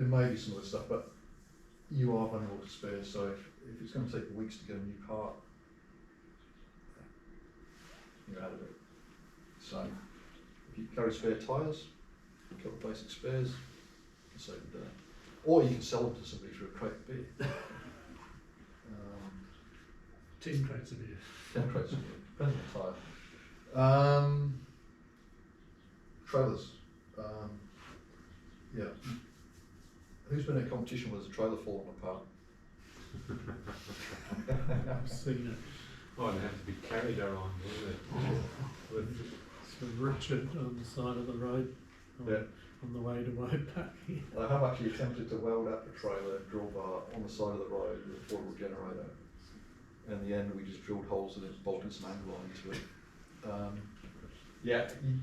there may be some other stuff, but you are vulnerable to spares, so if it's going to take you weeks to get a new part, you're out of it. So if you carry spare tyres, a couple of basic spares, you can save the day. Or you can sell them to somebody for a crate of beer. 10 crates of beer. 10 crates of beer, depends on the tyre. Trailers. Yeah. Who's been at a competition where there's a trailer falling apart? I've seen it. Oh, they have to be carried around, wouldn't it? So Richard on the side of the road on the way to Waipac. I have actually attempted to weld up a trailer drawbar on the side of the road with a portable generator. In the end, we just drilled holes in it, bolted some angle on into it.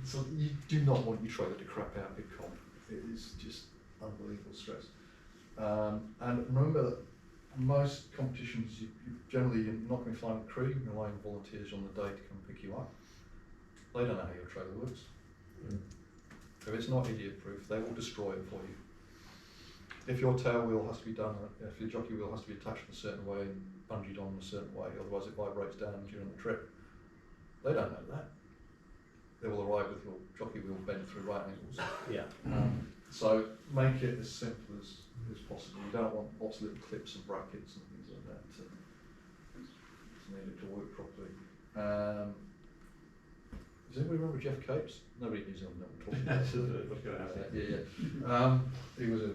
So you do not want your trailer to crap out big comp. It is just unbelievable stress. And remember that most competitions, you're not going to find a crew, you're relying on volunteers on the day to come pick you up. They don't know how your trailer works. If it's not idiot proof, they will destroy it for you. If your tail wheel has to be done, if your jockey wheel has to be attached in a certain way and bungeed on in a certain way, otherwise it vibrates down during the trip, they don't know that. They will arrive with your jockey wheel bent through right angles. Yeah. So make it as simple as possible. You don't want lots of little clips and brackets and things like that to need it to work properly. Does anybody remember Jeff Capes? Nobody in New Zealand know what we're talking about. Yeah. He was a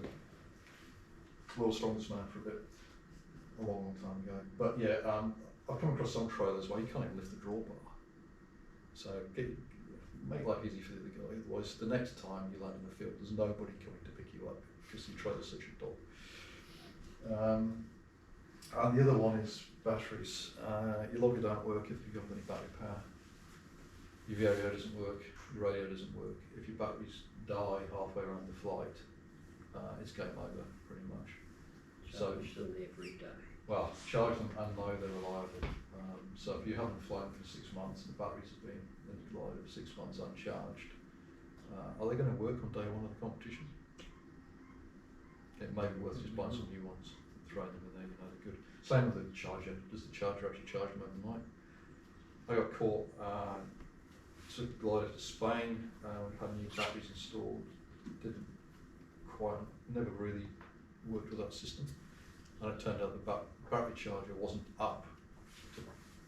world's strongest man for a long time ago. But yeah, I've come across some trailers where you can't even lift the drawbar. So make life easy for the other guy, otherwise the next time you land in the field there's nobody coming to pick you up because your trailer's such a dog. And the other one is batteries. Your logger don't work if you've got any battery power. Your VRO doesn't work, your radio doesn't work. If your batteries die halfway around the flight, it's game over pretty much. Charge them every day. Well, charge them and know they're reliable. So if you haven't flown for 6 months and the batteries have been in the flight of 6 months uncharged, are they going to work on day one of the competition? It may be worth just buying some new ones, throwing them in there, you know, they're good. Same with the charger. Does the charger actually charge them overnight? I got caught, took a glider to Spain, we had new batteries installed, never really worked with that system. And it turned out the battery charger wasn't up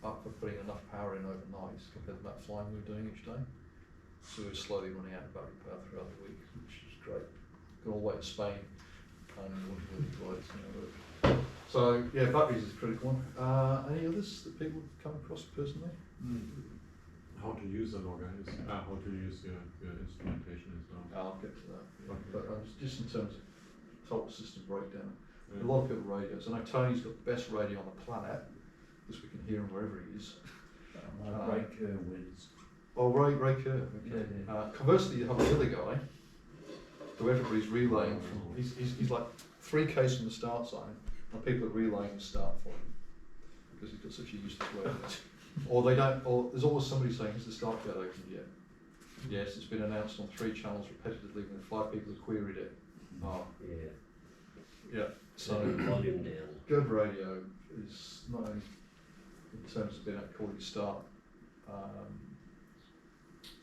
for putting enough power in overnight compared to that flying we were doing each day. So we were slowly running out of battery power throughout the week, which is great. Got all the way to Spain and wasn't really gliders going to work. So yeah, batteries is a critical one. Any others that people come across personally? How to use a logger is how to use your instrumentation as well. I'll get to that. Yeah. Okay. But just in terms of total system breakdown, a lot of people radios. I know Tony's got the best radio on the planet, because we can hear him wherever he is. Ray Kerr wins. Oh, Ray Kerr. Okay. Yeah. Conversely, you have the other guy, who everybody's relaying from. He's like 3Ks from the start sign, and people are relaying the start for him because he's got such a useless way. Or they don't. Or there's always somebody saying, "Is the start gate open yet?" Yes, it's been announced on 3 channels repetitively, and 5 people have queried it. Oh. Yeah. So volume down. good radio is not only in terms of being able to call you start,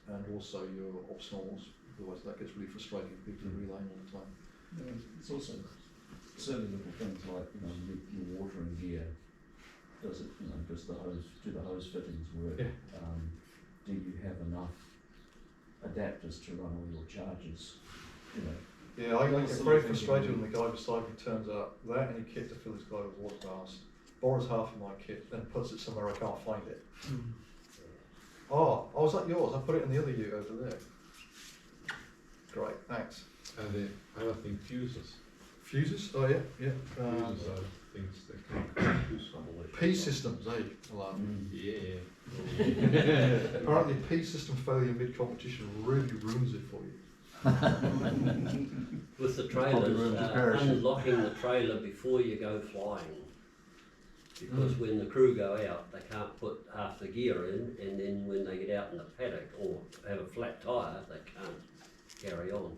and also your optionals. Otherwise, that gets really frustrating. People are relaying all the time. Yeah, it's also certain little things like your watering gear. Does it does do the hose fittings work? Yeah. Do you have enough adapters to run all your charges? Yeah, I get very frustrated when the guy beside me turns up without any kit to fill his glider with water ballast, borrows half of my kit, then puts it somewhere I can't find it. Oh, was that yours? I put it in the other ute over there. Great, thanks. And the other thing, fuses. Fuses? Oh yeah. Fuses are things that can fuse P systems, alarm. Yeah. Apparently, a P system failure mid-competition really ruins it for you. With the trailers, unlocking the trailer before you go flying. Because when the crew go out, they can't put half the gear in, and then when they get out in the paddock or have a flat tyre, they can't carry on.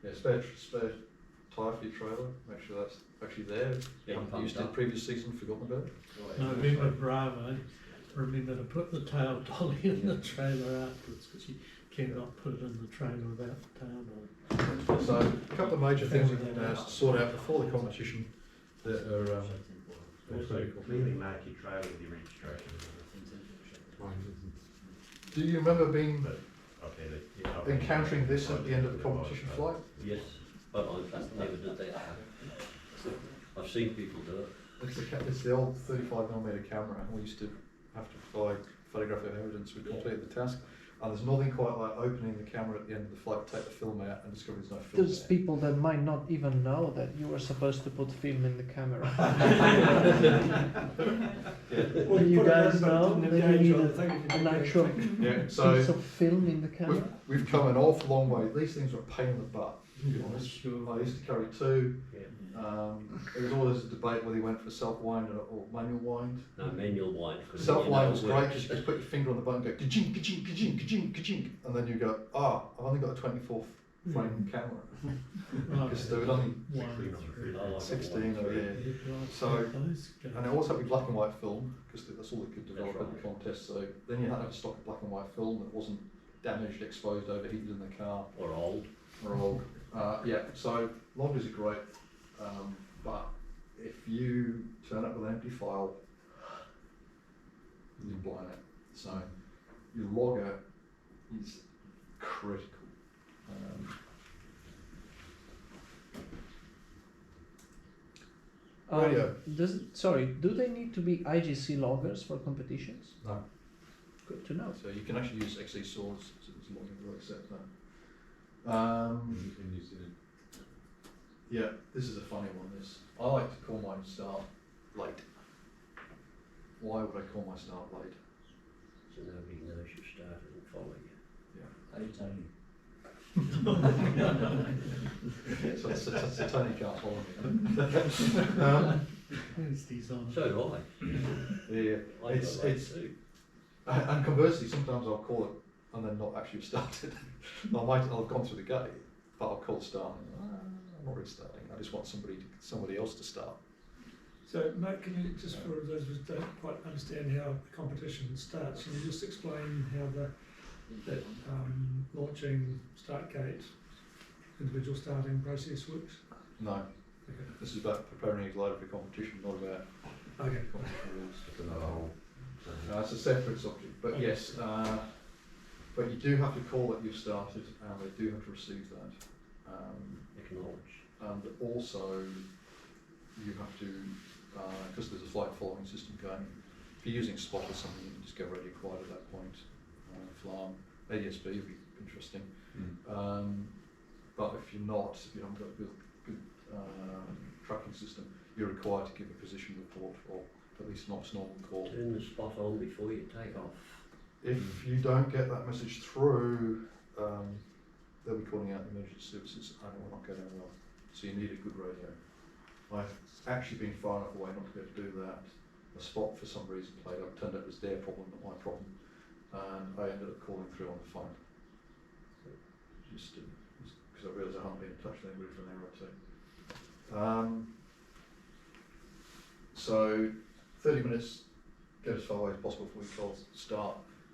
Yeah, spare tyre for your trailer, make sure that's actually there. Been Haven't pumped used it up. previous season, forgotten about it. November Bravo, remember to put the tail dolly in the trailer afterwards, because you cannot put it in the trailer without the tail dolly. So, a couple of major things we can sort out before the competition that are, Also, clearly mark your trailer with your registration. do you remember being Okay, yeah, encountering this at the end of the competition flight? Yes, but I never did that. I've seen people do it. It's the old 35mm camera. We used to have to provide photographic evidence. We completed the task, and there's nothing quite like opening the camera at the end of the flight, take the film out, and discover there's no film There's there. people that might not even know that you were supposed to put film in the camera. Well, You put it guys in, but know didn't that you engage need on the thing if you an did actual engage. Yeah, piece so of film in the camera. we've come an awful long way. These things were a pain in the butt, to be honest. Sure. I used to carry two. Yeah. There was always a debate whether you went for self-wind or manual wind. No, manual wind. 'cause Self-wind was it great works. because you could put your finger on the button and go ka-chink, ka-chink, ka-chink, ka-chink, ka-chink, and then you go, I've only got a 24 frame camera. Because there was only I like 16 or yeah. So, and it also had to be black and white film because that's all they could develop at the contest. So then you had to have a stock of black and white film that wasn't damaged, exposed, overheated in the car Or old. or old. Yeah, so loggers are great, but if you turn up with an empty file, you blind it. So your logger is critical. Radio. Do they need to be IGC loggers for competitions? No. Good to know. So you can actually use XE swords as long as you accept that. In New Zealand. Yeah, this is a funny one. This I like to call my start late. Why would I call my start late? So nobody knows you started and follow you. Hey, Tony. So Tony can't follow me. Who's these on? So do I. Yeah, I it's got that too. and conversely, sometimes I'll call it and then not actually have started. I'll have gone through the gate, but I'll call start. I'm not really starting. I just want somebody else to start. So, Matt, can you just, for those who don't quite understand how the competition starts, can you just explain how that launching start gate individual starting process works? No, Okay. this is about preparing your glider for competition, not about Okay. competition rules. Oh. It's a separate subject, but yes, but you do have to call that you've started, and they do have to receive that. Acknowledge. And also, you have to, because there's a flight following system going, if you're using Spot or something, you can just go radio quiet at that point. Flam, ADSB would be interesting. But if you're not, if you haven't got a good tracking system, you're required to give a position report, or at least not a normal call. Turn the spot on before you take off. If you don't get that message through, they'll be calling out the emergency services and it will not go down well. So you need a good radio. I've actually been far enough away not to be able to do that. The Spot for some reason played up, turned out it was their problem, not my problem. And I ended up calling through on the phone. Just because I realised I hadn't been in touch with anybody for an hour or two. So 30 minutes, get as far away as possible before we call start.